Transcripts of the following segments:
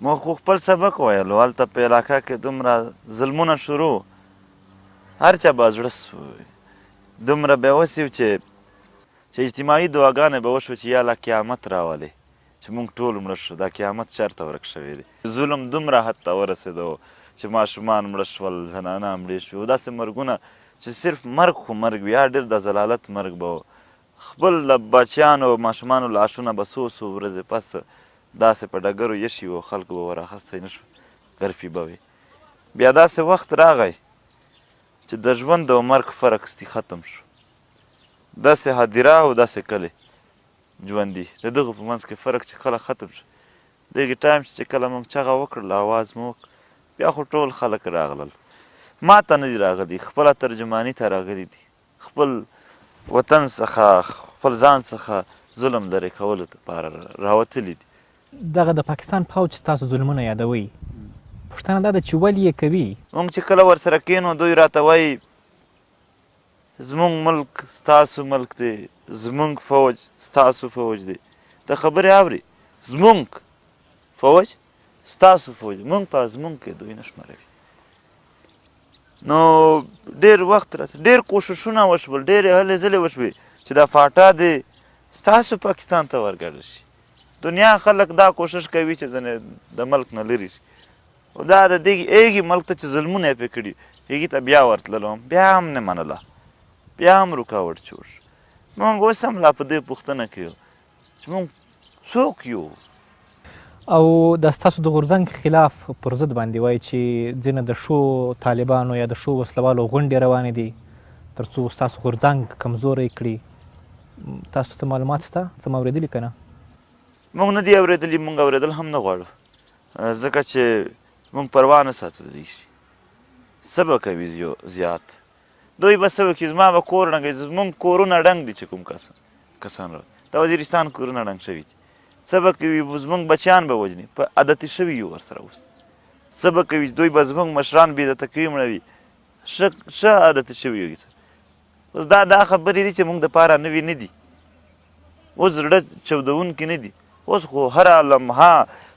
موږ خو خپل سبق ویلو هلته په علاقه کې دومره ظلمونه شروع هر چا به زړه سوی دومره بېوسې و چې اجتماعي دعاګانې به وشوه چې یا الله قیامت راولې چې موږ ټول مړه شو دا قیامت چېرته ورک شوی دی ظلم دومره حد ته ورسېدو چې ماشومان مړه شول زنانه مړې شوې او داسې مرګونه چې صرف مرګ خو مرګ وي یا ډېر د ضلالت مرګ به و خپل د بچیانو او ماشومانو لاشونه به څو ورځې پس داسې په ډګرو یشي و خلکو به وراخستی نه شو ګرفې به وي بیا داسې وخت راغی چې د ژوند او مرګ فرق ستی ختم شو داسې هدیره او داسې کلی ژوندي د دغو په منځ کې فرق چې کله ختم شو دغې ټایم چې کله موږ چغه وکړله اواز مو وکړ بیا خو ټول خلک راغلل ما ته نه دي راغلي خپله ترجماني ته راغلي دي خپل وطن څخه خپل ځان څخه ظلم لرې کولو دپاره راوتلي دي دغه د پاکستان پوځ تاسو ظلمونه یادوئ پوښتنه دا ده چې ولې یې کوي موږ چې کله ورسره کینو دوی راته وایي زموږ ملک ستاسو ملک دی زموږ فوج ستاسو فوج دی د خبرې اوري زموږ فوج ستاسو فوج موږ په زموږ کې دوی نه شماروي نو ډېر وخت راځي ډېر کوښښونه وشول ډېرې هلې ځلې وشوې چې دا فاټا دی ستاسو پاکستان ته ورګډه شي دنیا خلک دا کوښښ کوي چې د ملک نه لرې شي او دا د دغې ایږي ملک ته چې ظلمونه یې پرې کړي هغې ته بیا ورتللو بیا هم نه منله بیا هم رکاوټ جوړ شو موږ اوس هم لا په دې پوښتنه کې یو چې موږ څوک یو او د ستاسو د غورځنګ خلاف پر ضد باندې وایي چې ځینې د ښو طالبانو یا د ښو وسلوالو غونډې روانې دي تر څو ستاسو غورځنګ کمزوری کړي تاسو څه معلومات شته څه مو اورېدلي که نه موږ نه دي اورېدلي موږ اورېدل هم نه غواړو ځکه چې موږ پروا نه ساتو د دې شي څه به کوي زیات دوی به څه وکړي زما به کور ړنګوي زموږ کورونه ډنګ دي چې کوم کسان را د وزیرستان کورونه ډنګ شوي دي څه به کوي زموږ بچیان به وژني په عادتي شوي یو ورسره اوس څه به کوي دوی به زموږ مشران بې عزته کوي مړوي ښه عادتي شوي یو اوس دا خبرې دي چې موږ دپاره نوي نه دي اوس زړه چودونکي نه دي اوس خو هره لمحه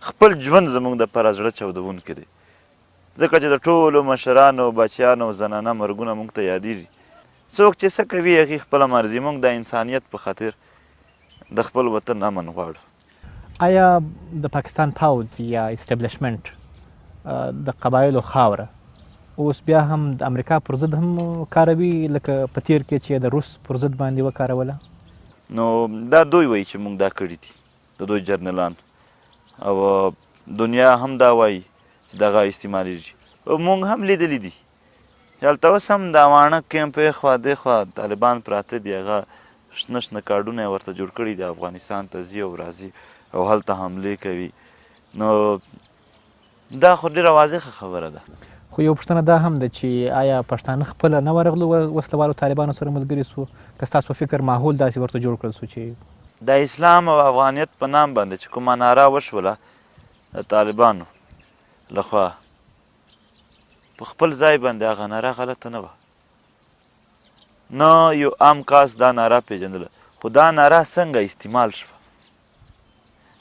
خپل ژوند زموږ دپاره زړه چودونکی دی ځکه چې د ټولو مشرانو بچیانو زنانه مرګونه موږ ته یادېږي څوک چې څه کوي هغې خپله مرضي موږ د انسانیت په خاطر د خپل وطن امن غواړو آیا د پاکستان پوځ یا اسټبلیشمنټ د قبایلو خاوره اوس بیا هم د امریکا پر ضد هم کاروي لکه په تیر کې چې د روس پر ضد باندې وکاروله نو دا دوی وایي چې موږ دا کړي دي د دوی جرنلان او دنیا هم دا وایي چې دغه استعمالیږي او موږ هم لیدلی دي چې هلته اوس هم دا واڼه کیمپ خوا دېخوا طالبان پراته دي هغه شنه شنه کارډونه یې ورته جوړ کړي دي افغانستان ته ځي او راځي او هلته حملې کوي نو دا خو ډېره واضحه خبره ده خو یو پوښتنه دا هم ده چې آیا پښتانه خپله نه ورغلو وسلوالو طالبانو سره ملګري سو که ستاسو فکر ماحول داسې ورته جوړ کړل سو چې د اسلام او افغانیت په نام باندې چې کومه ناره وشوله د طالبانو لخوا په خپل ځای باندې هغه ناره غلطه نه وه نه یو عام کاس دا ناره پیژندله خو دا ناره څنګه استعمال شوه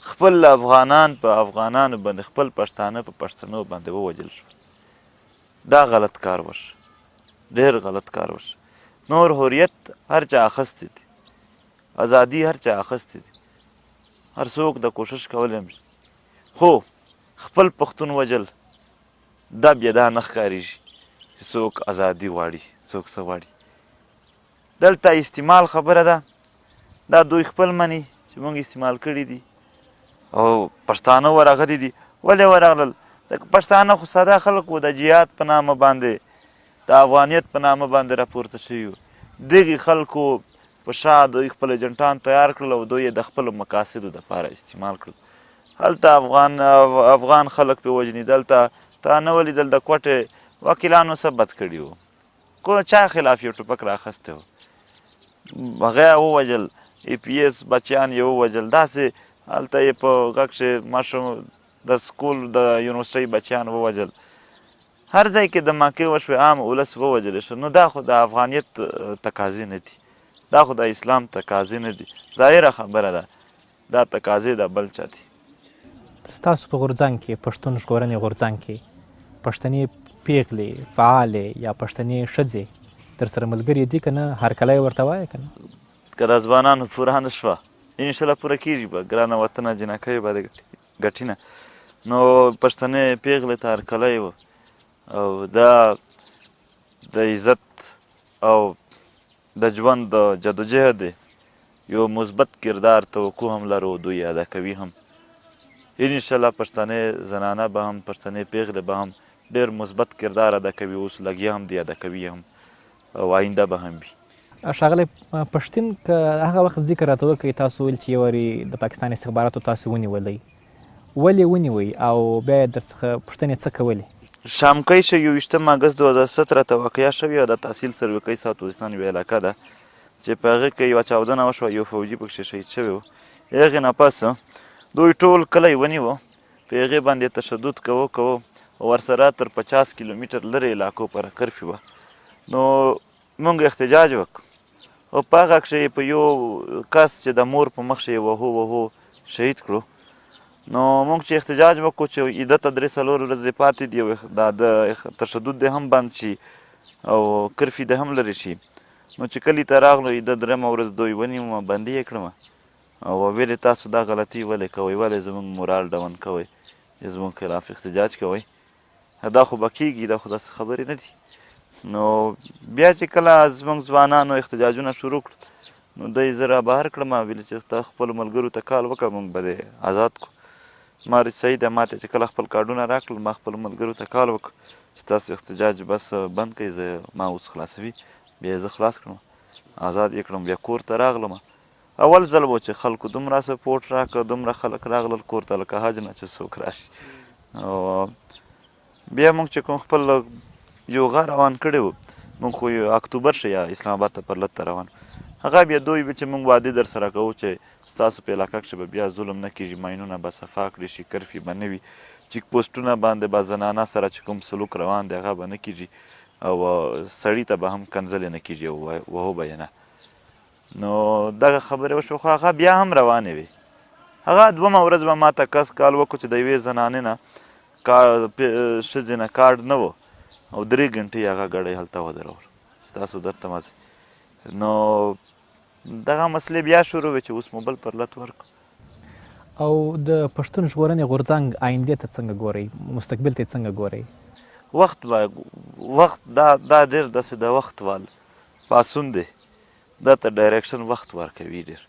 خپل افغانان په افغانانو باندې خپل پښتانه په پښتنو باندې ووجل شو دا غلط کار وشو ډېر غلط کار وشو نور حریت هر چا اخیستی دی ازادي هر چا اخیستی دی هر څوک د کوشش کولی هم خو خپل پښتون وجل دا بیا دا نه ښکارېږي چې څوک ازادي غواړي څوک څه غواړي دلته استعمال خبره ده دا دوی خپل مني چې موږ استعمال کړي دي او پښتانه ورغلي دي ولې ورغلل ځکه پښتانه خو ساده خلک وو د جهاد په نامه باندې د افغانیت په نامه باندې راپورته شوي وو دغې خلکو په شا دوی خپل ایجنټان تیار کړل او دوی یې د خپلو مقاصدو دپاره استعمال کړل هلته افغان خلک پرې وژني دلته تا نه ولیدل د کوټې وکیلانو څه بد کړي وو کو چا خلاف یو ټوپک رااخیستی و هغه یې ووژل ای پي ایس بچیان یې ووژل داسې هلته یې په غږ کښې ماشوم د سکول د یونیورسټۍ بچیان ووژل هر ځای کې دماکې وشوې عام ولس ووژلی شو نو دا خو د افغانیت تقاضې نه دي دا خو د اسلام تقاضې نه دي ظاهره خبره ده دا تقاضې د بل چا دي ستاسو په غورځنګ کې پښتون ژغورنې غورځنګ کې پښتنې پیغلې فعالې یا پښتنې ښځې در سره ملګري دي که نه هرکلی ورته وایه که نه که د ځوانانو پوره نه شوه انشاءالله پوره کېږي به ګرانه وطنه جنکۍ به ګټي نه نو پښتنې پیغلې ته هرکلی و او دا د عزت او د ژوند د جدوجهد یو مثبت کردار توقع هم لرو دوی ادا کوي هم انشاءالله پښتنې زنانه به هم پښتنې پیغلې به هم ډېر مثبت کردار ادا کوي اوس لګیا هم دی ادا کوي هم او آینده به هم وي ښاغلی پښتین که هغه وخت ذکر راته وکړئ تاسو ویل چې یو وارې د پاکستان استخباراتو تاسو ونیولی ولې ونیوئ او بیا یې درڅخه پوښتنې څه کولې شامکی شه 21 اګست 2017 ته واقعه شوې او د تحصیل سروکۍ ساوت وزیستان یوه علاقه ده چې په هغې کې یوه چاودنه وشوه یو فوجي پکښې شهید شوی و هغې نه پس دوی ټول کلی ونیوه په هغې باندې تشدد کوو ورسره تر 50 کیلومتر لرې علاقو پورې کرفي وه نو موږ احتجاج وکړو او په هغه کښې په یو کس چې د مور په مخ یې وهو شهید کړو نو موږ چې احتجاج وکړو چې عیده ته 3-4 ورځې پاتې دي او د تشدد دی هم بند شي او کرفي دی هم لرې شي نو چې کلي ته راغلو عیده 3مه ورځ دوی ونیومه بندي یې کړمه او ویلې تاسو دا غلطي ولې کوئ ولې زموږ مورال ډاون کوئ زموږ خلاف احتجاج کوئ دا خو به کېږي دا خو داسې خبرې نه دي نو بیا چې کله زموږ ځوانانو احتجاجونه شروع کړل نو دی زه را بهر کړم ویلې چې ته خپلو ملګرو ته کال وکړه موږ به دې آزاد کړو ما صحیح ده ما ته چې کله خپل کارډونه راکړل ما خپلو ملګرو ته کال وکړ چې تاسو احتجاج بس بند کړئ زه ما اوس خلاصوي بیا یې زه خلاص کړم آزاد یې کړم بیا کور ته راغلم اول ځل و چې خلکو دومره سپورټ راکړه دومره خلک راغلل کور ته لکه حج نه چې څوک راشي او بیا موږ چې کوم خپل یوغا روان کړی و موږ خو اکتوبر شه یا اسلام آباد ته پر لت ته روان هغه بیا دوی به چې موږ وعدې در سره کوو چې ستاسو په علاقه کښې به بیا ظلم نه کېږي ماینونه به صفا کړي شي کرفي به نه وي چیک پوسټونه باندې به زنانه سره چې کوم سلوک روان دی هغه به نه کېږي او سړي ته به هم کنځلې نه کېږي او وهو به یې نه نو دغه خبرې وشوه خو هغه بیا هم روانې وې هغه 2مه ورځ به ما ته کس کال وکړو چې د یوې زنانې نه ښځې نه کارډ نه و او 3 ګنټې هغه ګړی هلته ودرول تاسو درته مځئ نو دغه مسلې بیا شروع وې چې اوس مو بل پر لت ورکړو او د پښتون ژغورنې غورځنګ آیندې ته څنګه ګورئ مستقبل ته یې څنګه ګورئ وخت دا ډېر داسې د وخت وال پاسون دی دا ته ډایرکشن وخت ورکوي ډېر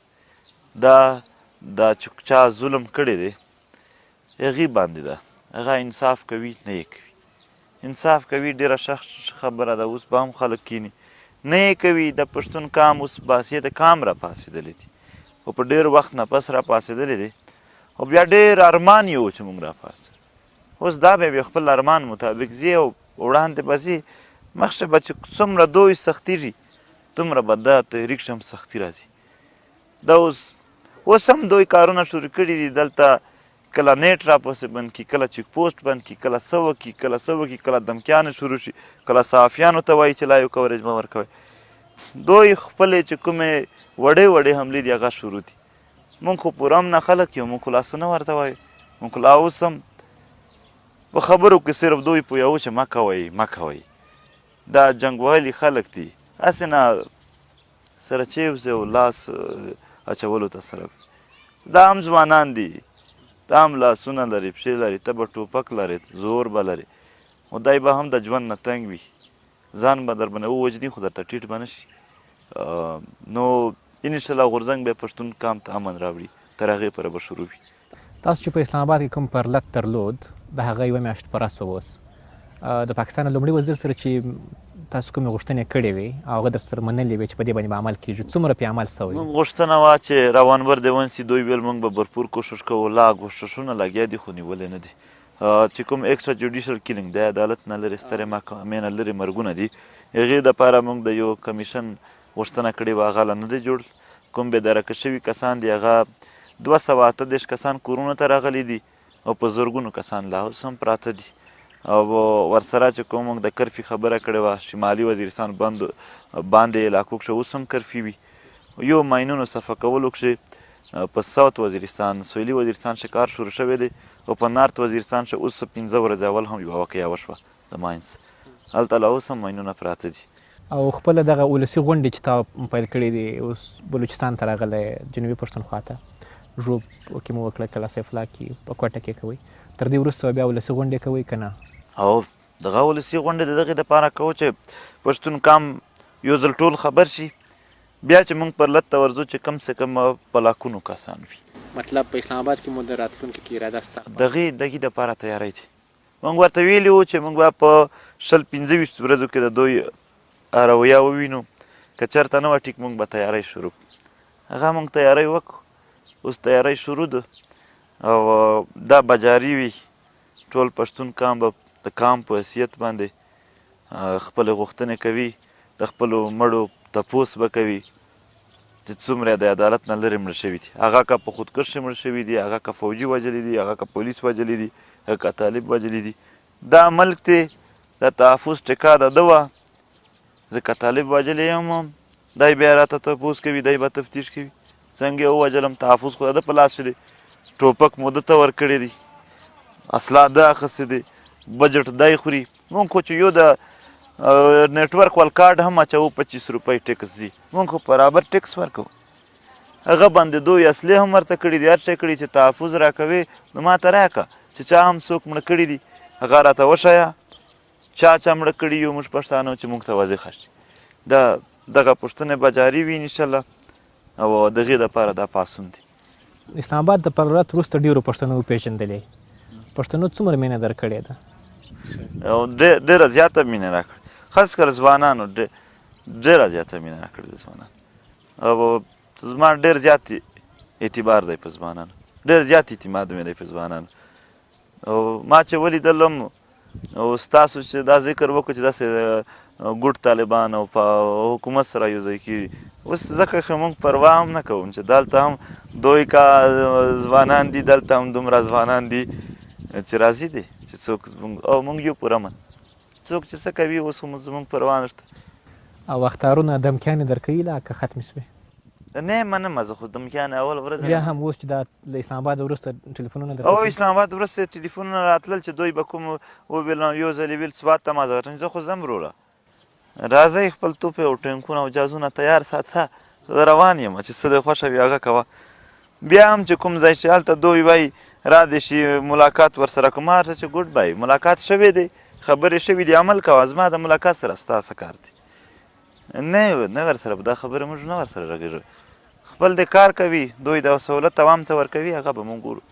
دا چې چا ظلم کړی دی هغې باندې ده هغه انصاف کوي نه یې کوي انصاف کوي ډېره ښه خبره ده اوس به هم خلک کینی نه یې کوي د پښتون قام اوس باسیته قام را پاسېدلی دی او په ډېر وخت نه پس را پاسېدلی دی او بیا ډېر ارمان یې و چې موږ را پاسو اوس دا به خپل ارمان مطابق ځي او وړاندې به ځي مخکې به چې څومره دوی سختېږي دومره به دا تحریک هم سختي راځي دا اوس هم دوی کارونه شروع کړي دي دلته کله نیټ راپسې بند کړي کله چیک پوسټ بند کړي کله څه وکړي کله دمکیانې شروع شي کله صحافیانو ته وایي چې لایو کوریج مه ورکوئ دوی خپلې چې کومې وړې حملې دي هغه شروع دي موږ خو پوره هم نه خلک یو موږ خو لا څه نه ورته وایو موږ خو لا اوس هم په خبرو کې صرف دوی پوهیو چې مه کوئ دا جنګ وهلي خلک دي هسې نه سره چیوز او لاس اچولو ته سره دا هم ځوانان دي دا هم لاسونه لري پښې لري ته به ټوپک لرې زور به لرې او دی به هم د ژوند نه تنګ وي ځان به در باندې ووجني خو درته ټیټ به نه شي نو انشاءالله غورځنګ به پښتون قام ته امن راوړي تر هغې پورې به شروع وي تاسو چې په اسلام آباد کې کوم پرلت درلود د هغه یوه میاشت په رس اوس د پاکستان لومړي وزیر سره چې تاسو کومې غوښتنې کړې وې او هغه در سره منلې وې چې په دې باندې به عمل کېږي څومره پې عمل سوی موږ غوښتنه وه چې روانور دې ونسي دوی ویل موږ به بھرپور کوشش کوو لا کوششونه لګیا دي خو نیولې نه دي چې کوم ایکسټرا جوډیشل کیلینګ دی عدالت نه لرې سترې محکمې نه لرې مرګونه دي هغې دپاره موږ د یو کمیشن غوښتنه کړې وه هغه لا نه دی جوړ کوم بېدرکه شوي کسان دي هغه 238 کسان کورونو ته راغلي دي او په زرګونو کسان لا اوس هم پراته دي او ورسره چې کوم موږ د کرفي خبره کړې وه شمالي وزیرستان باندې علاقو کښې اوس هم کرفي وي یو ماینونو صفا کولو کښې په ساوت وزیرستان سویلي وزیرستان شه کار شروع شوی دی او په نارت وزیرستان شه اوس 15 ورځې اول هم یوه واقعه وشوه د ماینس هلته لا اوس هم ماینونه پراته دي او خپله دغه ولسي غونډې چې تا پیل کړې دي اوس بلوچستان ته راغلی جنوبي پښتونخوا ته ژوب کې مو وکړه کلا سیف الله کې په کوټه کې کوئ تر دې وروسته بیا ولسي غونډې کوئ که نه او دغه ولسي غونډې د دغې دپاره کوو چې پښتون قام یو ځل ټول خبر شي بیا چې موږ پر لته ورځو چې کم سے کم په لاکونو کسان وي مطلب په اسلام آباد کې مو د راتلونکي کې اراده سته دغې دپاره تیاری دی موږ ورته ویلي وو چې موږ به په 25 ورځو کې د دوی رویه ووینو که چېرته نه وه ټیک موږ به تیاری شروع هغه موږ تیاری وکړو اوس تیاری شروع ده او دا به جاري وي ټول پښتون قام به د قام په حیثیت باندې خپلې غوښتنې کوي د خپلو مړو تپوس به کوي چې څومره د عدالت نه لرې مړه شوي دي هغه که په خودکشي مړه شوي دي هغه که فوجي وژلي دي هغه که پولیس وژلي دي هغه که طالب وژلي دي دا ملک دی د تحفظ ټیکا د ده وه زه که طالب وژلی یم دی بیا راته تپوس کوي دی به تفتیش کوي څنګه یې ووژلم تحفظ خو د ده په لاس دی ټوپک مو ده ته ورکړی دی اسلحه ده اخیستې دی بجټ دی خوري مونږ خو چې یو د نیټورک ول کارډ هم اچوو 25 روپۍ ټیکس ځي مونږ خو برابر ټیکس ورکوو هغه باندې دوی اصلي هم ورته کړي دي هر شی کړي چې تحفظ راکوي نو ما ته راکړه چې چا هم څوک مړه کړي دي هغه راته وښیه چا مړه کړي یو موږ پښتانه چې موږ ته واضحه شي دغه پوښتنې به جاري وي انشاءالله او دغې دپاره دا پاڅون دی اسلام آباد د پرورت وروسته ډېرو پښتنو وپېژندلې پښتنو څومره مینه درکړې ده او ډېره زیاته مینه راکړې خاص کر ځوانانو ډېره زیاته مینه راکړې د ځوانانو او زما ډېر زیات اعتبار دی په ځوانانو ډېر زیات اعتماد مې دی په ځوانانو او ما چې ولیدلم او ستاسو چې دا ذکر وکړو چې داسې ګوډ طالبان او په حکومت سره یو ځای کېږي اوس ځکه ښه موږ پروا هم نه کوم چې دلته هم دوی کا ځوانان دي دلته هم دومره ځوانان دي چې راضي دي چې څوک او موږ یو پر امن څوک چې څه کوي اوس هم زموږ پروا نشته او اختارونه دمکیانې درکوي لا که ختمې شوې نه منمه زه خو دمکیانې اول ورځ بیا هم اوس چې دا د اسلام آباد وروسته ټلیفونونه او اسلام آباد وروسته ټلیفونونه راتلل چې دوی به کوم وویل یو ځل یې ویل ثبات ته ما زه خو ځم وروره راځئ خپل توپې او ټینکونه او جازونه تیار ساته زه روان یم چې څه دې خوښه وي هغه کوه بیا هم چې کوم ځای چې هلته دوی وایي را دې شي ملاقات ورسره کوم هر څه چې ګوډ بای ملاقات شوی دی خبرې شوي دي عمل کوه زما د ملاقات سره ستا څه کار دی نه ورسره دا خبره موږ نه ورسره رغېږو خپل د کار کوي دوی د سهولت عوام ته ورکوي هغه به موږ ګورو